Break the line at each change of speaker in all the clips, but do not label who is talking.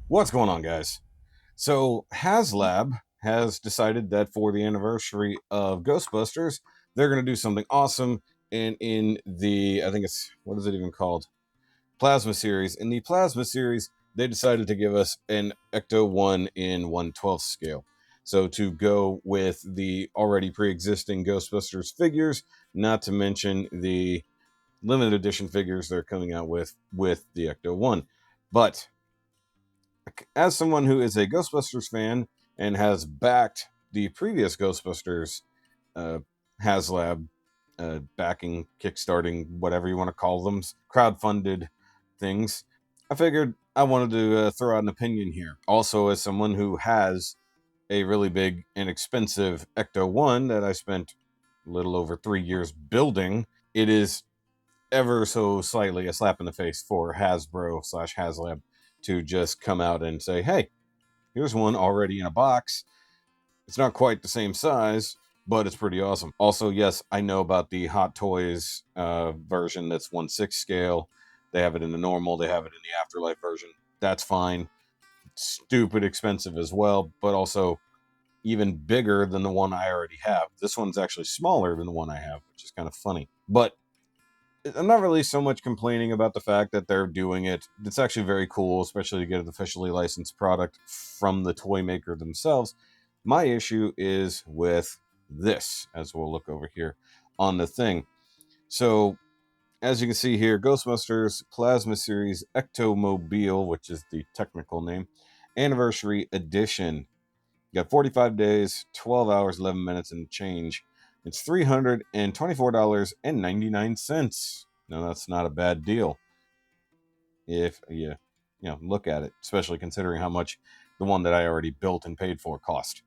What's going on, guys? So, Haslab has decided that for the anniversary of Ghostbusters, they're going to do something awesome. And in the, I think it's, what is it even called? Plasma series. In the Plasma series, they decided to give us an Ecto1 in 1/12 scale. So, to go with the already pre existing Ghostbusters figures, not to mention the limited edition figures they're coming out with the Ecto1. But as someone who is a Ghostbusters fan and has backed the previous Ghostbusters uh, HasLab backing, kickstarting, whatever you want to call them, crowdfunded things, I figured I wanted to throw out an opinion here. Also, as someone who has a really big and expensive Ecto1 that I spent a little over 3 years building, it is ever so slightly a slap in the face for Hasbro slash HasLab to just come out and say, hey, here's one already in a box. It's not quite the same size, but it's pretty awesome. Also, yes, I know about the Hot Toys version that's 1/6 scale. They have it in the normal, they have it in the Afterlife version. That's fine. Stupid expensive as well, but also even bigger than the one I already have. This one's actually smaller than the one I have, which is kind of funny. But I'm not really so much complaining about the fact that they're doing it. It's actually very cool, especially to get an officially licensed product from the toy maker themselves. My issue is with this, as we'll look over here on the thing. So, as you can see here, Ghostbusters Plasma Series Ectomobile, which is the technical name, Anniversary Edition. You got 45 days, 12 hours, 11 minutes, and change. It's $324.99. Now, that's not a bad deal if you look at it, especially considering how much the one that I already built and paid for cost.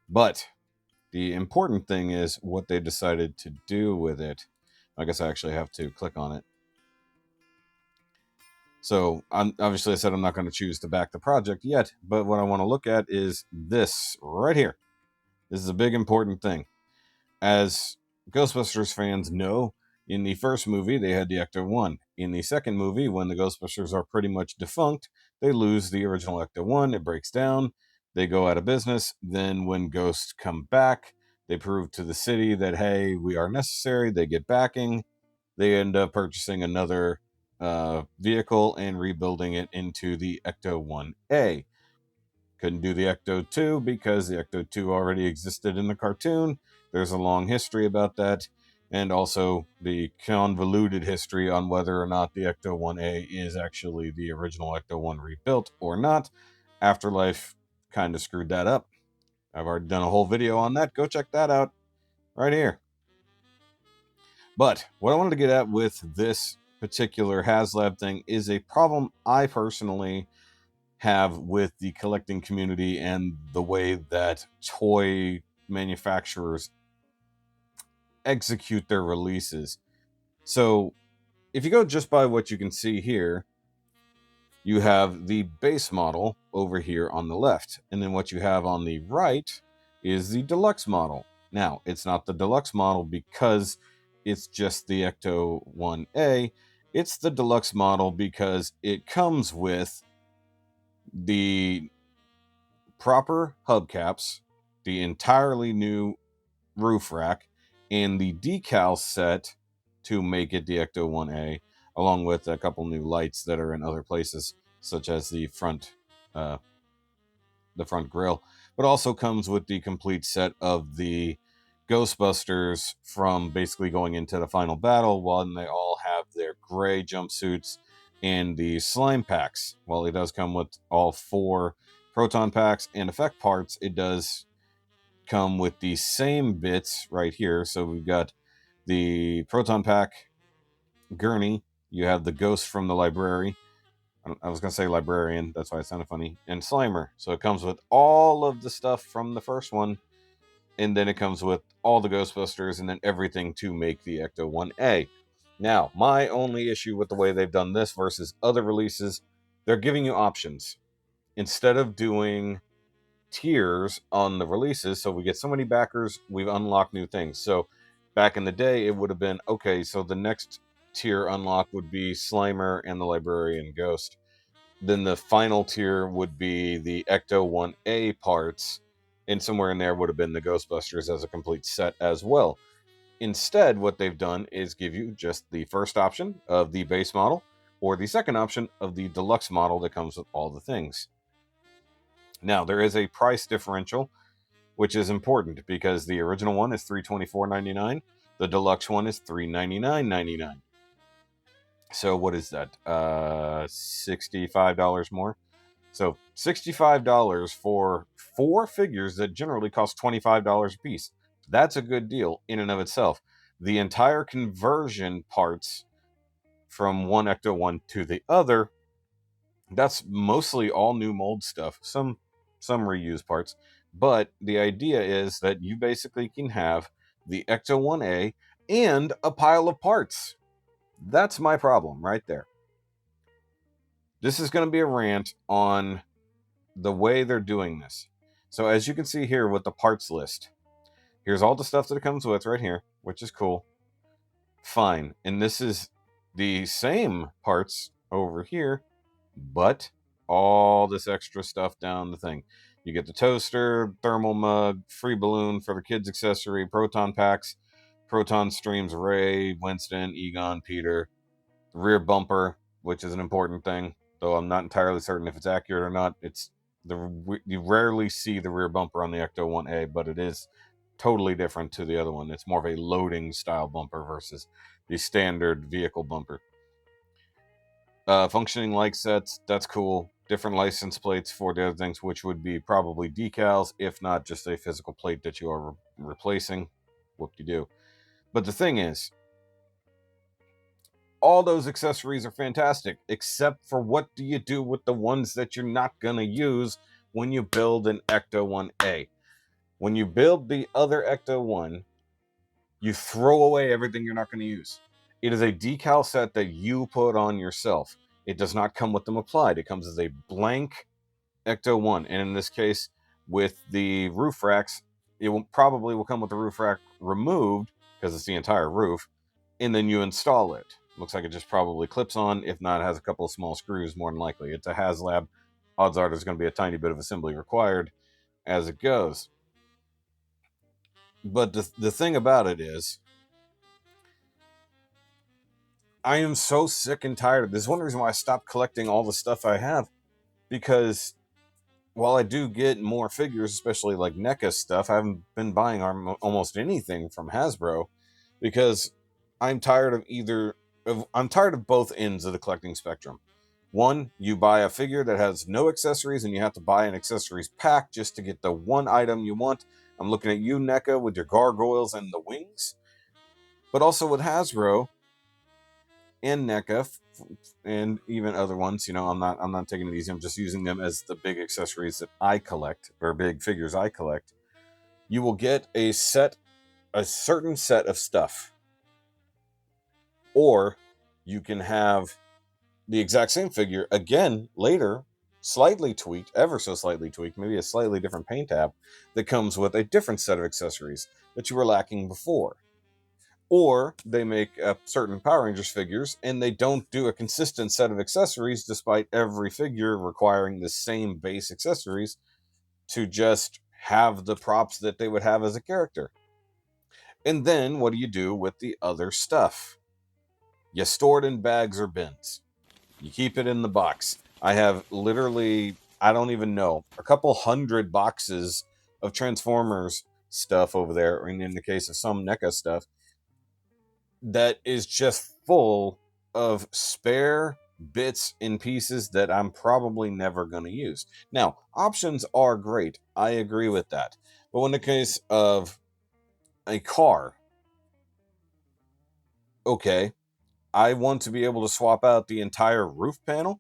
But the important thing is what they decided to do with it. I guess I actually have to click on it. So, obviously, I said I'm not going to choose to back the project yet, but what I want to look at is this right here. This is a big important thing. As Ghostbusters fans know, in the first movie, they had the Ecto-1. In the second movie, when the Ghostbusters are pretty much defunct, they lose the original Ecto-1. It breaks down. They go out of business. Then, when ghosts come back, they prove to the city that, hey, we are necessary. They get backing. They end up purchasing another vehicle and rebuilding it into the Ecto-1A. Couldn't do the Ecto-2 because the Ecto-2 already existed in the cartoon. There's a long history about that, and also the convoluted history on whether or not the Ecto-1A is actually the original Ecto-1 rebuilt or not. Afterlife kind of screwed that up. I've already done a whole video on that. Go check that out right here. But what I wanted to get at with this particular HasLab thing is a problem I personally have with the collecting community and the way that toy manufacturers execute their releases. So, if you go just by what you can see here, you have the base model over here on the left, and then what you have on the right is the deluxe model. Now, it's not the deluxe model because it's just the Ecto 1A. It's the deluxe model because it comes with the proper hubcaps, the entirely new roof rack, and the decal set to make it the Ecto 1A, along with a couple new lights that are in other places, such as uh, the front grille. But also comes with the complete set of the Ghostbusters from basically going into the final battle, when they all have their gray jumpsuits and the slime packs. While it does come with all 4 proton packs and effect parts, it does come with the same bits right here. So we've got the proton pack gurney, you have the ghost from the library. I was going to say librarian, that's why it sounded funny, and Slimer. So it comes with all of the stuff from the first one, and then it comes with all the Ghostbusters, and then everything to make the Ecto 1A. Now, my only issue with the way they've done this versus other releases, they're giving you options. Instead of doing tiers on the releases, so we get so many backers, we've unlocked new things. So back in the day, it would have been, okay, so the next tier unlock would be Slimer and the Librarian Ghost. Then the final tier would be the Ecto1A parts, and somewhere in there would have been the Ghostbusters as a complete set as well. Instead, what they've done is give you just the first option of the base model, or the second option of the deluxe model that comes with all the things. Now, there is a price differential, which is important because the original one is $324.99. The deluxe one is $399.99. So what is that? $65 more. So $65 for 4 figures that generally cost $25 a piece. That's a good deal in and of itself. The entire conversion parts from one Ecto1 to the other, that's mostly all new mold stuff. Some reused parts. But the idea is that you basically can have the Ecto1A and a pile of parts. That's my problem right there. This is going to be a rant on the way they're doing this. So as you can see here with the parts list, here's all the stuff that it comes with right here, which is cool. Fine. And this is the same parts over here, but all this extra stuff down the thing. You get the toaster, thermal mug, free balloon for the kids accessory, proton packs, proton streams, Ray, Winston, Egon, Peter, rear bumper, which is an important thing, though I'm not entirely certain if it's accurate or not. You rarely see the rear bumper on the Ecto1A, but it is totally different to the other one. It's more of a loading style bumper versus the standard vehicle bumper. Functioning light sets, that's cool. Different license plates for the other things, which would be probably decals, if not just a physical plate that you are replacing. Whoop-de-doo. But the thing is, all those accessories are fantastic, except for what do you do with the ones that you're not going to use when you build an Ecto1A? When you build the other Ecto1, you throw away everything you're not going to use. It is a decal set that you put on yourself. It does not come with them applied. It comes as a blank Ecto1. And in this case, with the roof racks, it probably will come with the roof rack removed, because it's the entire roof, and then you install it. Looks like it just probably clips on. If not, it has a couple of small screws, more than likely. It's a Haslab. Odds are there's going to be a tiny bit of assembly required as it goes. But the thing about it is, I am so sick and tired of this. One reason why I stopped collecting all the stuff I have, because while I do get more figures, especially like NECA stuff, I haven't been buying almost anything from Hasbro, because I'm tired of both ends of the collecting spectrum. One, you buy a figure that has no accessories and you have to buy an accessories pack just to get the one item you want. I'm looking at you, NECA, with your gargoyles and the wings. But also with Hasbro and NECA and even other ones, I'm not taking it easy. I'm just using them as the big accessories that I collect, or big figures I collect. You will get a certain set of stuff. Or you can have the exact same figure again later, slightly tweaked, ever so slightly tweaked, maybe a slightly different paint app that comes with a different set of accessories that you were lacking before. Or they make certain Power Rangers figures and they don't do a consistent set of accessories despite every figure requiring the same base accessories to just have the props that they would have as a character. And then what do you do with the other stuff? You store it in bags or bins. You keep it in the box. I have literally, I don't even know, a couple hundred boxes of Transformers stuff over there, and in the case of some NECA stuff, that is just full of spare bits and pieces that I'm probably never going to use. Now, options are great. I agree with that. But in the case of a car, okay, I want to be able to swap out the entire roof panel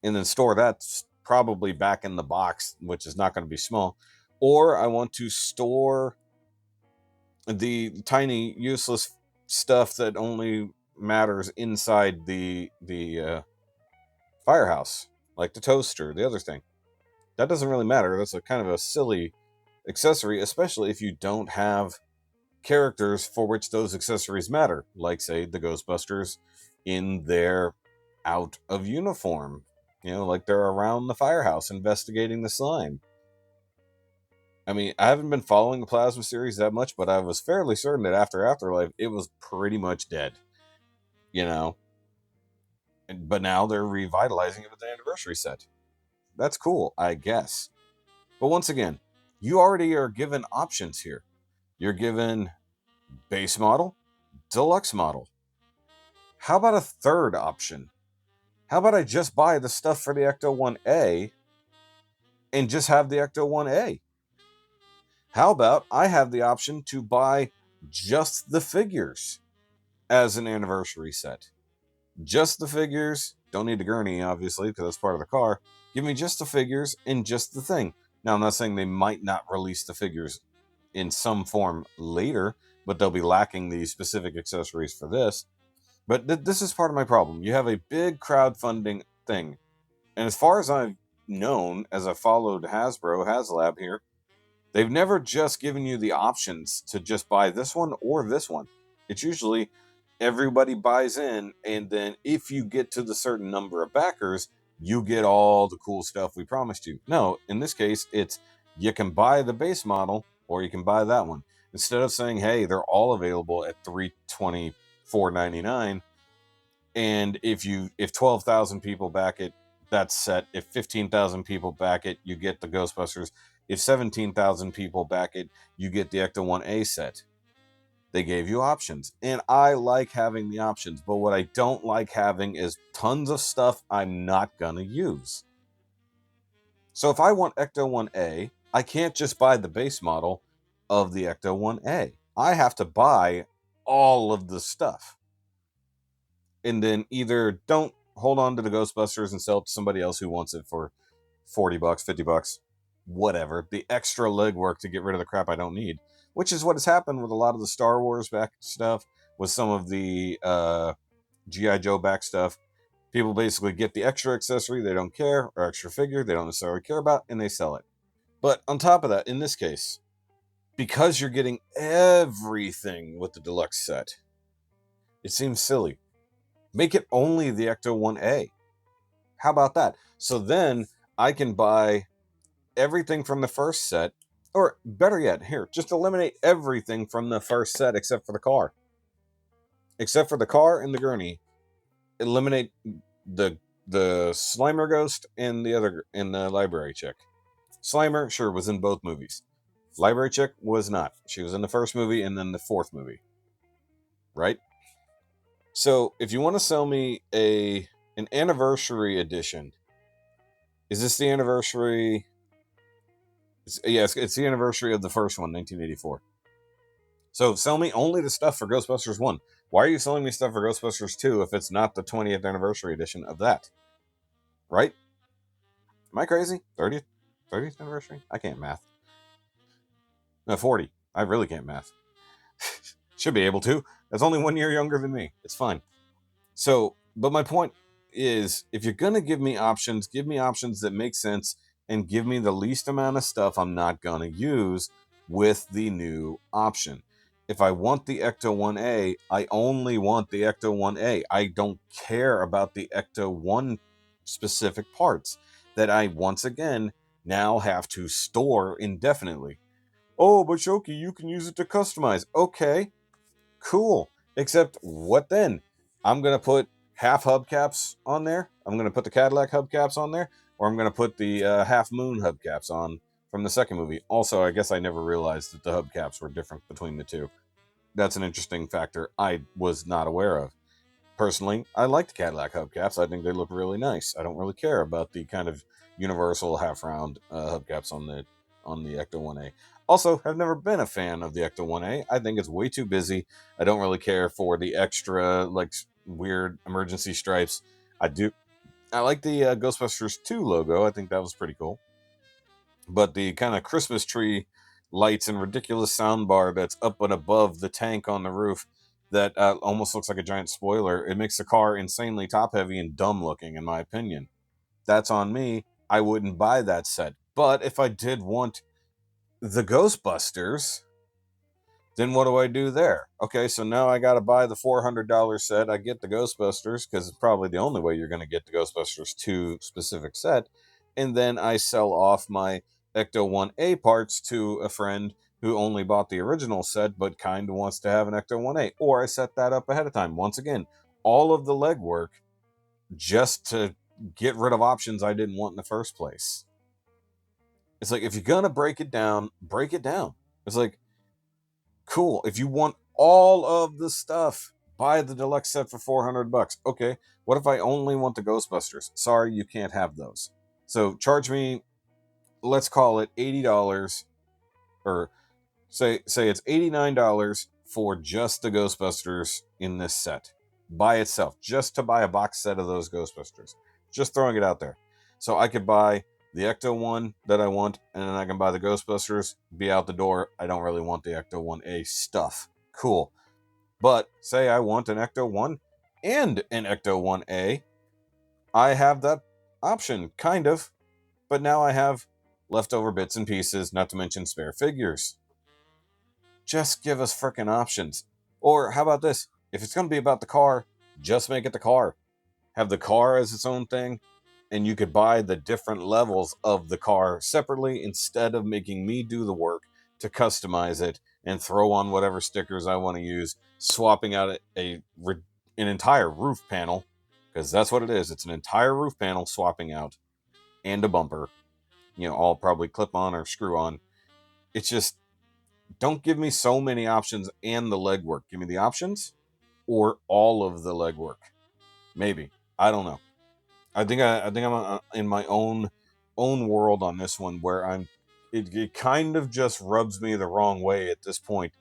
and then store that probably back in the box, which is not going to be small. Or I want to store the tiny useless stuff that only matters inside the firehouse, like the toaster, the other thing. That doesn't really matter. That's a kind of a silly accessory, especially if you don't have characters for which those accessories matter, like say the Ghostbusters in their out of uniform You know, like they're around the firehouse investigating the slime. I mean, I haven't been following the Plasma series that much, but I was fairly certain that after Afterlife, it was pretty much dead. You know? But now they're revitalizing it with the anniversary set. That's cool, I guess. But once again, you already are given options here. You're given base model, deluxe model. How about a third option? How about I just buy the stuff for the Ecto1A and just have the Ecto1A? How about I have the option to buy just the figures as an anniversary set? Just the figures. Don't need the gurney, obviously, because that's part of the car. Give me just the figures and just the thing. Now, I'm not saying they might not release the figures in some form later, but they'll be lacking the specific accessories for this. But this is part of my problem. You have a big crowdfunding thing. And as far as I've known, as I followed Haslab here, they've never just given you the options to just buy this one or this one. It's usually everybody buys in, and then if you get to the certain number of backers, you get all the cool stuff we promised you. No, in this case, it's you can buy the base model or you can buy that one. Instead of saying, hey, they're all available at $324.99, and if 12,000 people back it, that's set. If 15,000 people back it, you get the Ghostbusters. If 17,000 people back it, you get the Ecto1A set. They gave you options, and I like having the options, but what I don't like having is tons of stuff I'm not going to use. So if I want Ecto1A, I can't just buy the base model of the Ecto1A. I have to buy all of the stuff. And then either don't hold on to the Ghostbusters and sell it to somebody else who wants it for $40, $50, whatever. The extra legwork to get rid of the crap I don't need. Which is what has happened with a lot of the Star Wars back stuff, with some of the G.I. Joe back stuff. People basically get the extra accessory they don't care, or extra figure they don't necessarily care about, and they sell it. But on top of that, in this case, because you're getting everything with the deluxe set, it seems silly. Make it only the Ecto1A. How about that? So then I can buy everything from the first set, or better yet, here, just eliminate everything from the first set except for the car. Except for the car and the gurney. Eliminate the Slimer ghost and the library chick. Slimer, sure, was in both movies. Library chick was not. She was in the first movie and then the fourth movie. Right? So if you want to sell me an anniversary edition, is this the anniversary? Yes, it's the anniversary of the first one, 1984. So sell me only the stuff for Ghostbusters 1. Why are you selling me stuff for Ghostbusters 2 if it's not the 20th anniversary edition of that? Right? Am I crazy? 30th? 30th anniversary? I can't math. No, 40. I really can't math. Should be able to. That's only 1 year younger than me. It's fine. So, but my point is, if you're going to give me options that make sense, and give me the least amount of stuff I'm not going to use with the new option. If I want the Ecto1A, I only want the Ecto1A. I don't care about the Ecto1 specific parts that I, once again, now have to store indefinitely. Oh, but Shoki, you can use it to customize. Okay, cool. Except, what then? I'm going to put half hubcaps on there. I'm going to put the Cadillac hubcaps on there. Or I'm going to put the Half Moon hubcaps on from the second movie. Also, I guess I never realized that the hubcaps were different between the two. That's an interesting factor I was not aware of. Personally, I like the Cadillac hubcaps. I think they look really nice. I don't really care about the kind of universal half-round hubcaps on the Ecto1A. Also, I've never been a fan of the Ecto1A. I think it's way too busy. I don't really care for the extra, like, weird emergency stripes. I like the Ghostbusters 2 logo. I think that was pretty cool. But the kind of Christmas tree lights and ridiculous soundbar that's up and above the tank on the roof that almost looks like a giant spoiler, it makes the car insanely top-heavy and dumb looking, in my opinion. That's on me. I wouldn't buy that set. But if I did want the Ghostbusters, Then what do I do there? Okay, so now I got to buy the $400 set. I get the Ghostbusters because it's probably the only way you're going to get the Ghostbusters 2 specific set. And then I sell off my Ecto1A parts to a friend who only bought the original set but kind of wants to have an Ecto1A. Or I set that up ahead of time. Once again, all of the legwork just to get rid of options I didn't want in the first place. It's like, if you're going to break it down, break it down. It's like, cool. If you want all of the stuff, buy the deluxe set for $400. Okay. What if I only want the Ghostbusters? Sorry, you can't have those. So charge me, let's call it $80, or say it's $89 for just the Ghostbusters in this set by itself, just to buy a box set of those Ghostbusters. Just throwing it out there. So I could buy the Ecto1 that I want, and then I can buy the Ghostbusters, be out the door. I don't really want the Ecto1A stuff. Cool. But say I want an Ecto1 and an Ecto1A, I have that option, kind of. But now I have leftover bits and pieces, not to mention spare figures. Just give us frickin' options. Or how about this? If it's going to be about the car, just make it the car. Have the car as its own thing, and you could buy the different levels of the car separately instead of making me do the work to customize it and throw on whatever stickers I want to use, swapping out an entire roof panel, because that's what it is. It's an entire roof panel swapping out, and a bumper, all probably clip on or screw on. It's just, don't give me so many options and the legwork. Give me the options or all of the legwork. Maybe. I don't know. I think I'm in my own world on this one, where it kind of just rubs me the wrong way at this point.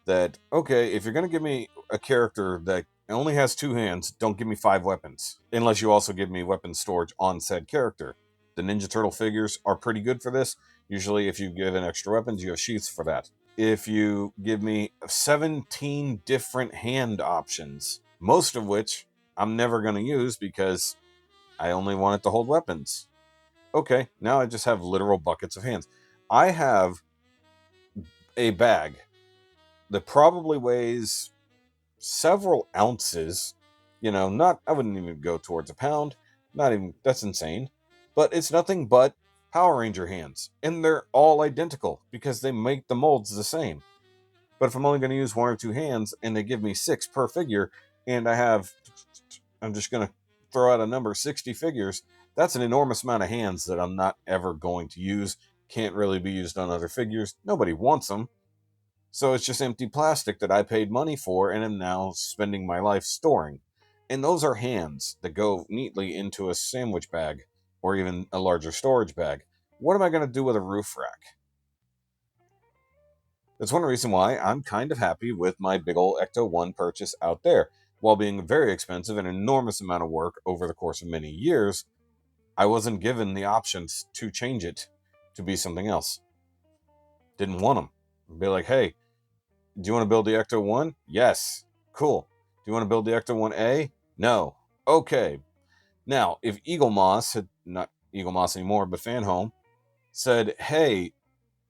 That, okay, if you're gonna give me a character that only has 2 hands, don't give me 5 weapons, unless you also give me weapon storage on said character. The Ninja Turtle figures are pretty good for this. Usually, if you give an extra weapons, you have sheaths for that. If you give me 17 different hand options, most of which I'm never going to use because I only want it to hold weapons. Okay, now I just have literal buckets of hands. I have a bag that probably weighs several ounces. I wouldn't even go towards a pound. Not even, that's insane. But it's nothing but Power Ranger hands. And they're all identical because they make the molds the same. But if I'm only going to use 1 or 2 hands and they give me 6 per figure, and I'm just going to throw out a number, 60 figures, that's an enormous amount of hands that I'm not ever going to use. Can't really be used on other figures. Nobody wants them. So it's just empty plastic that I paid money for and am now spending my life storing. And those are hands that go neatly into a sandwich bag or even a larger storage bag. What am I going to do with a roof rack? That's one reason why I'm kind of happy with my big ol' Ecto1 purchase out there. While being very expensive and an enormous amount of work over the course of many years, I wasn't given the options to change it to be something else. Didn't want them. Be like, hey, do you want to build the Ecto1? Yes. Cool. Do you want to build the Ecto1A? No. Okay. Now, if Eagle Moss, not Eagle Moss anymore, but Fan Home, said, hey,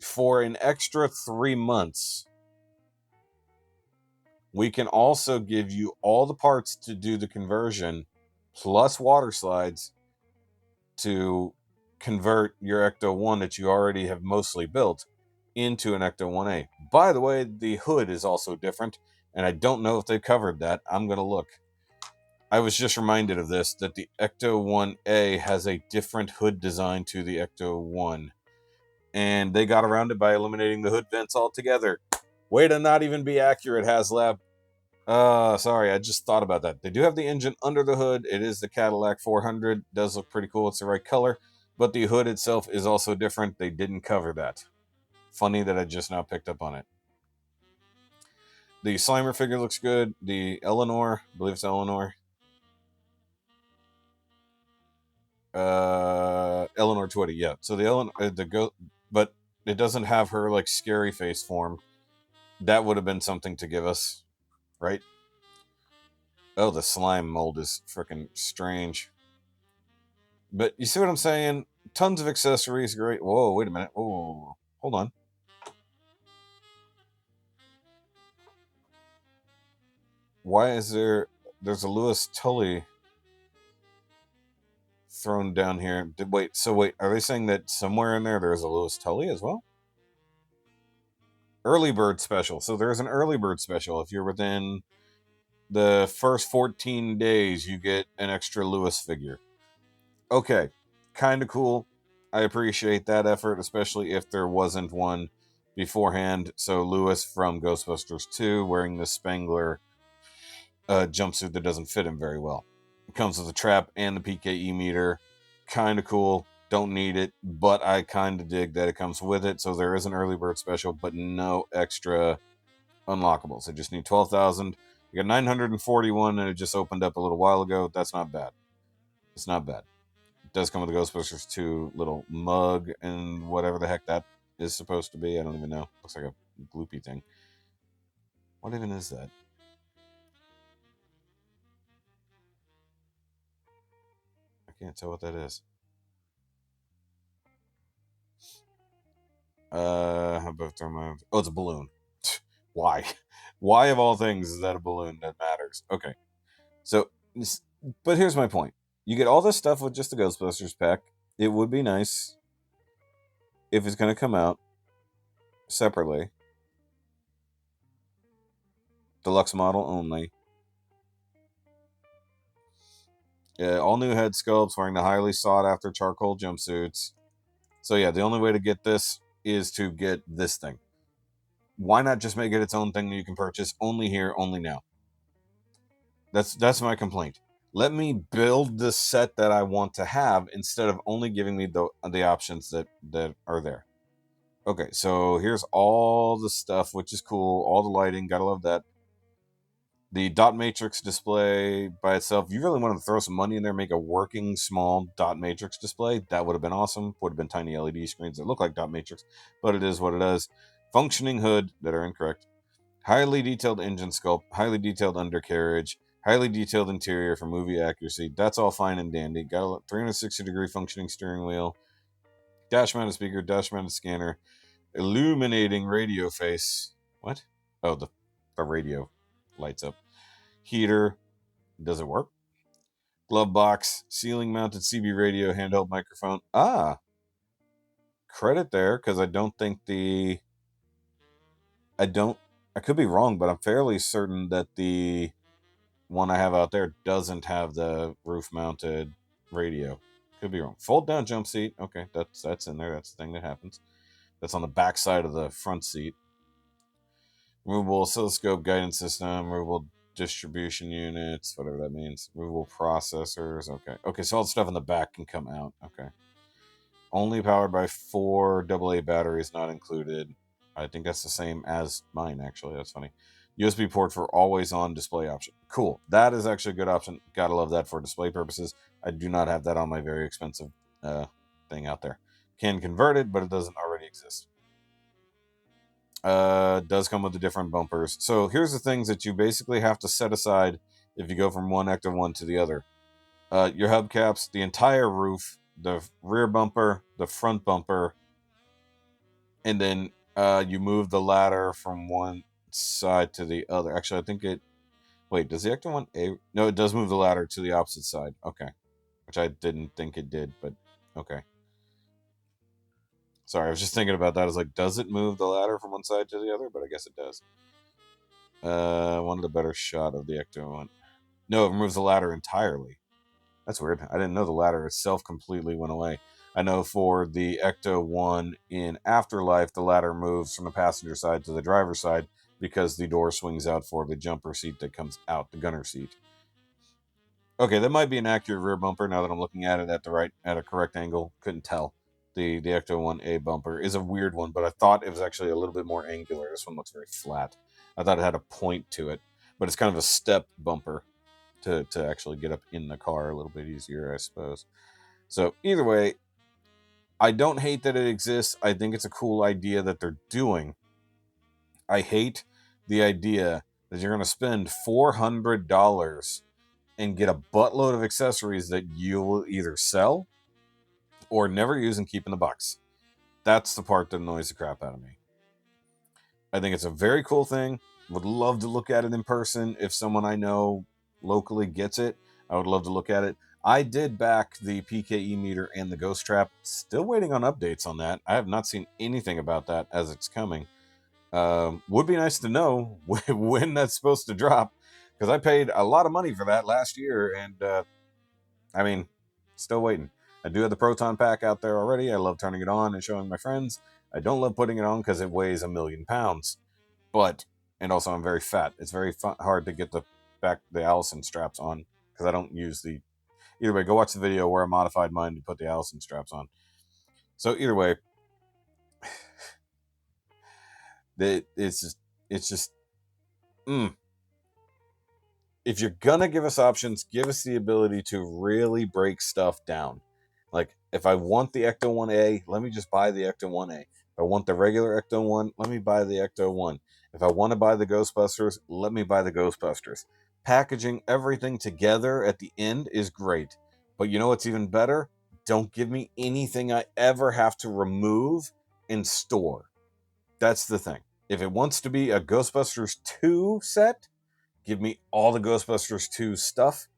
for an extra 3 months, we can also give you all the parts to do the conversion, plus water slides to convert your Ecto1 that you already have mostly built into an Ecto1A. By the way, the hood is also different, and I don't know if they covered that. I'm going to look. I was just reminded of this, that the Ecto1A has a different hood design to the Ecto1, and they got around it by eliminating the hood vents altogether. Way to not even be accurate, Haslab. Sorry, I just thought about that. They do have the engine under the hood. It is the Cadillac 400. Does look pretty cool. It's the right color. But the hood itself is also different. They didn't cover that. Funny that I just now picked up on it. The Slimer figure looks good. The Eleanor, I believe it's Eleanor. Eleanor Twitty, yeah. So the Eleanor, but it doesn't have her like scary face form. That would have been something to give us, right? Oh, the slime mold is freaking strange. But you see what I'm saying? Tons of accessories, great. Whoa, wait a minute. Oh, hold on. Why is there's a Lewis Tully thrown down here? Wait, are they saying that somewhere in there's a Lewis Tully as well? Early bird special. So there's an early bird special. If you're within the first 14 days, you get an extra Lewis figure. Okay, kind of cool. I appreciate that effort, especially if there wasn't one beforehand. So Lewis from Ghostbusters 2 wearing the Spangler jumpsuit that doesn't fit him very well. It comes with a trap and the PKE meter. Kind of cool. Don't need it, but I kind of dig that it comes with it. So there is an early bird special, but no extra unlockables. I just need 12,000. You got 941, and it just opened up a little while ago. That's not bad. It's not bad. It does come with the Ghostbusters 2 little mug and whatever the heck that is supposed to be. I don't even know. Looks like a gloopy thing. What even is that? I can't tell what that is. How about thermo? Oh, it's a balloon. Why? Why of all things is that a balloon that matters? Okay. So, but here's my point. You get all this stuff with just the Ghostbusters pack. It would be nice if it's going to come out separately. Deluxe model only. All new head sculpts wearing the highly sought after charcoal jumpsuits. So yeah, the only way to get this is to get this thing. Why not just make it its own thing that you can purchase only here, only now? That's my complaint. Let me build the set that I want to have instead of only giving me the options that are there. Okay, so here's all the stuff, which is cool. All the lighting, gotta love that. The dot matrix display by itself, if you really wanted to throw some money in there, make a working small dot matrix display, that would have been awesome. Would have been tiny LED screens that look like dot matrix, but it is what it is. Functioning hood that are incorrect. Highly detailed engine sculpt, highly detailed undercarriage, highly detailed interior for movie accuracy. That's all fine and dandy. Got a 360-degree functioning steering wheel, dash mounted speaker, dash mounted scanner, illuminating radio face. What? Oh, the radio lights up. Heater. Does it work? Glove box, ceiling mounted CB radio, handheld microphone. Credit there, because I don't think I could be wrong, but I'm fairly certain that the one I have out there doesn't have the roof mounted radio. Could be wrong. Fold down jump seat. Okay, that's in there. That's the thing that happens. That's on the back side of the front seat. Removable oscilloscope guidance system, removable distribution units, whatever that means. Removable processors. Okay, so all the stuff in the back can come out. Okay. Only powered by 4 AA batteries, not included. I think that's the same as mine, actually. That's funny. USB port for always on display option. Cool. That is actually a good option. Gotta love that for display purposes. I do not have that on my very expensive thing out there. Can convert it, but it doesn't already exist. Does come with the different bumpers. So here's the things that you basically have to set aside if you go from one Ecto1 to the other. Your hubcaps, the entire roof, the rear bumper, the front bumper, and then you move the ladder from one side to the other. Actually, I think it. Wait, does the Ecto1 A? No, it does move the ladder to the opposite side. Okay, which I didn't think it did, but okay. Sorry, I was just thinking about that. I was like, does it move the ladder from one side to the other? But I guess it does. One of the better shot of the Ecto1. No, it removes the ladder entirely. That's weird. I didn't know the ladder itself completely went away. I know for the Ecto1 in Afterlife, the ladder moves from the passenger side to the driver's side because the door swings out for the jumper seat that comes out, the gunner seat. Okay, that might be an accurate rear bumper now that I'm looking at it at a correct angle. Couldn't tell. The Ecto1A bumper is a weird one, but I thought it was actually a little bit more angular. This one looks very flat. I thought it had a point to it, but it's kind of a step bumper to actually get up in the car a little bit easier, I suppose. So either way, I don't hate that it exists. I think it's a cool idea that they're doing. I hate the idea that you're going to spend $400 and get a buttload of accessories that you will either sell or never use and keep in the box. That's the part that annoys the crap out of me. I think it's a very cool thing. Would love to look at it in person. If someone I know locally gets it, I would love to look at it. I did back the PKE meter and the ghost trap. Still waiting on updates on that. I have not seen anything about that as it's coming. Would be nice to know when that's supposed to drop, because I paid a lot of money for that last year, and I mean, still waiting. I do have the proton pack out there already. I love turning it on and showing my friends. I don't love putting it on because it weighs 1,000,000 pounds, but and also I'm very fat. It's very hard to get the Allison straps on because I don't use the. Either way, go watch the video where I modified mine to put the Allison straps on. So either way, it's just if you're gonna give us options, give us the ability to really break stuff down. Like, if I want the Ecto1A, let me just buy the Ecto1A. If I want the regular Ecto1, let me buy the Ecto1. If I want to buy the Ghostbusters, let me buy the Ghostbusters. Packaging everything together at the end is great. But you know what's even better? Don't give me anything I ever have to remove and store. That's the thing. If it wants to be a Ghostbusters 2 set, give me all the Ghostbusters 2 stuff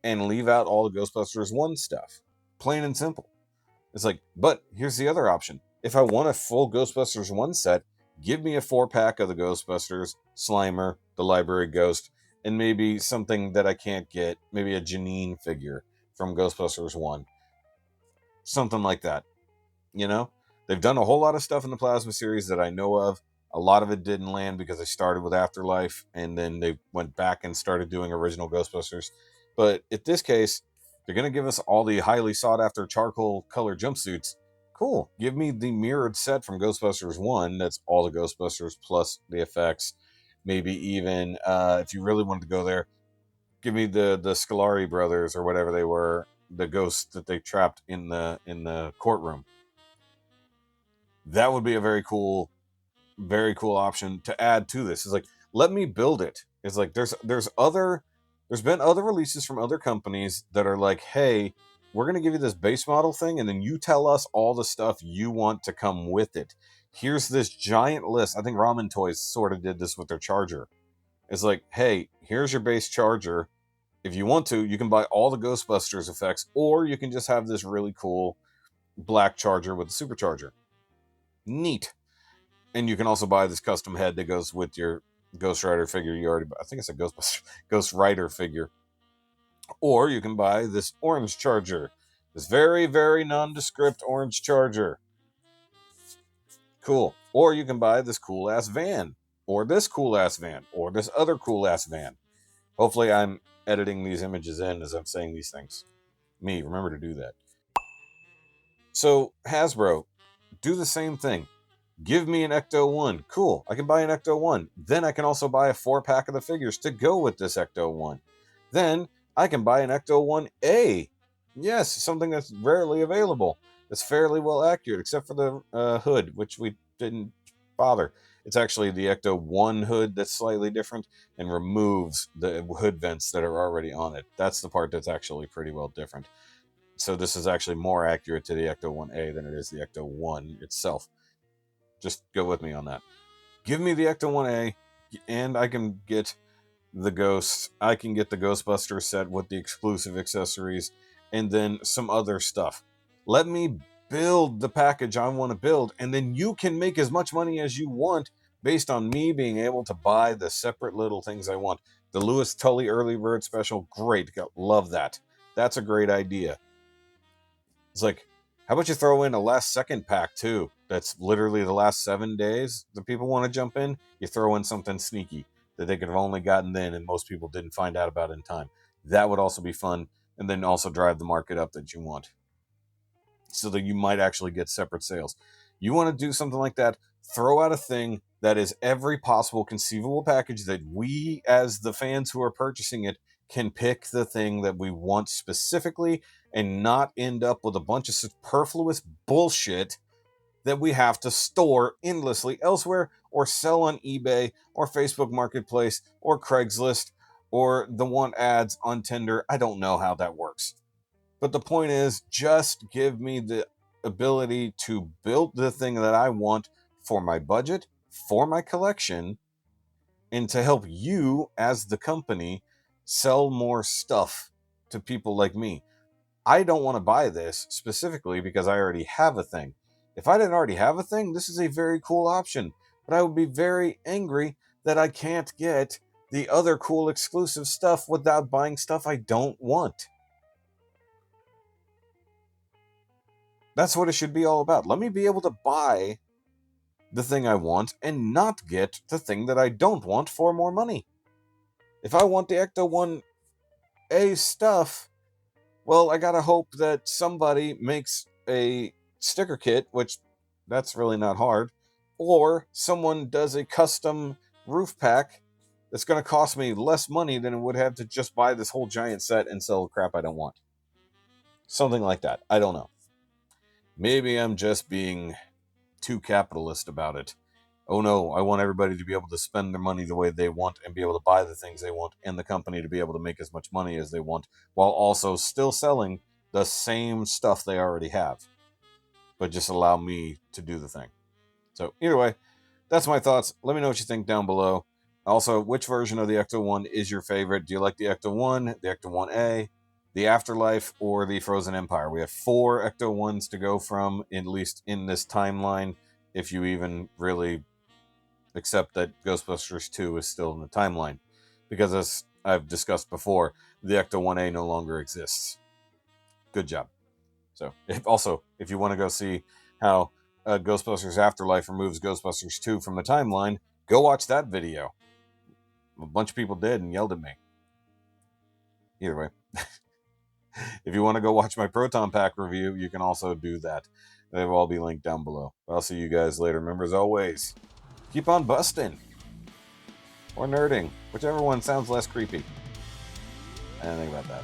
and leave out all the Ghostbusters 1 stuff. Plain and simple. It's like, but here's the other option. If I want a full Ghostbusters 1 set, give me a 4-pack of the Ghostbusters, Slimer, the Library Ghost, and maybe something that I can't get, maybe a Janine figure from Ghostbusters 1. Something like that. You know? They've done a whole lot of stuff in the Plasma series that I know of. A lot of it didn't land because they started with Afterlife and then they went back and started doing original Ghostbusters. But in this case, they're going to give us all the highly sought after charcoal color jumpsuits. Cool. Give me the mirrored set from Ghostbusters 1. That's all the Ghostbusters plus the effects. Maybe even, if you really wanted to go there, give me the Scolari brothers or whatever they were, the ghosts that they trapped in the courtroom. That would be a very cool option to add to this. Is like, let me build it. It's like there's been other releases from other companies that are like, hey, we're going to give you this base model thing and then you tell us all the stuff you want to come with it. Here's this giant list. I think Ramen Toys sort of did this with their charger. It's like, hey, here's your base charger. If you want to, you can buy all the Ghostbusters effects, or you can just have this really cool black charger with a supercharger. Neat. And you can also buy this custom head that goes with your Ghost Rider figure. I think it's a Ghost Rider figure. Or you can buy this orange charger. This very, very nondescript orange charger. Cool. Or you can buy this cool ass van. Or this cool ass van. Or this other cool ass van. Hopefully I'm editing these images in as I'm saying these things. Me, remember to do that. So, Hasbro, do the same thing. Give me an Ecto1. Cool. I can buy an Ecto1. Then I can also buy a 4-pack of the figures to go with this Ecto1. Then I can buy an Ecto1A. Yes, something that's rarely available. That's fairly well accurate, except for the hood, which we didn't bother. It's actually the Ecto1 hood that's slightly different and removes the hood vents that are already on it. That's the part that's actually pretty well different. So this is actually more accurate to the Ecto1A than it is the Ecto1 itself. Just go with me on that. Give me the Ecto1A, and I can get the Ghosts. I can get the Ghostbusters set with the exclusive accessories, and then some other stuff. Let me build the package I want to build, and then you can make as much money as you want based on me being able to buy the separate little things I want. The Louis Tully Early Bird Special, great. Love that. That's a great idea. It's like, how about you throw in a last second pack too? That's literally the last 7 days that people want to jump in. You throw in something sneaky that they could have only gotten then and most people didn't find out about in time. That would also be fun, and then also drive the market up that you want, so that you might actually get separate sales. You want to do something like that, throw out a thing that is every possible conceivable package that we, as the fans who are purchasing it, can pick the thing that we want specifically and not end up with a bunch of superfluous bullshit that we have to store endlessly elsewhere or sell on eBay or Facebook Marketplace or Craigslist or the want ads on Tinder. I don't know how that works. But the point is, just give me the ability to build the thing that I want for my budget, for my collection, and to help you as the company sell more stuff to people like me. I don't want to buy this specifically because I already have a thing. If I didn't already have a thing, this is a very cool option. But I would be very angry that I can't get the other cool exclusive stuff without buying stuff I don't want. That's what it should be all about. Let me be able to buy the thing I want and not get the thing that I don't want for more money. If I want the Ecto1A stuff, well, I gotta hope that somebody makes a sticker kit, which that's really not hard, or someone does a custom roof pack that's gonna cost me less money than it would have to just buy this whole giant set and sell crap I don't want. Something like that. I don't know. Maybe I'm just being too capitalist about it. Oh no, I want everybody to be able to spend their money the way they want and be able to buy the things they want, and the company to be able to make as much money as they want while also still selling the same stuff they already have. But just allow me to do the thing. So either way, that's my thoughts. Let me know what you think down below. Also, which version of the Ecto1 is your favorite? Do you like the Ecto1, the Ecto1A, the Afterlife, or the Frozen Empire? We have 4 Ecto1s to go from, at least in this timeline, if you even really accept that Ghostbusters 2 is still in the timeline. Because as I've discussed before, the Ecto1A no longer exists. Good job. So, if you want to go see how Ghostbusters Afterlife removes Ghostbusters 2 from the timeline, go watch that video. A bunch of people did and yelled at me. Either way. If you want to go watch my Proton Pack review, you can also do that. They will all be linked down below. I'll see you guys later. Remember, as always, keep on busting. Or nerding. Whichever one sounds less creepy. I didn't think about that.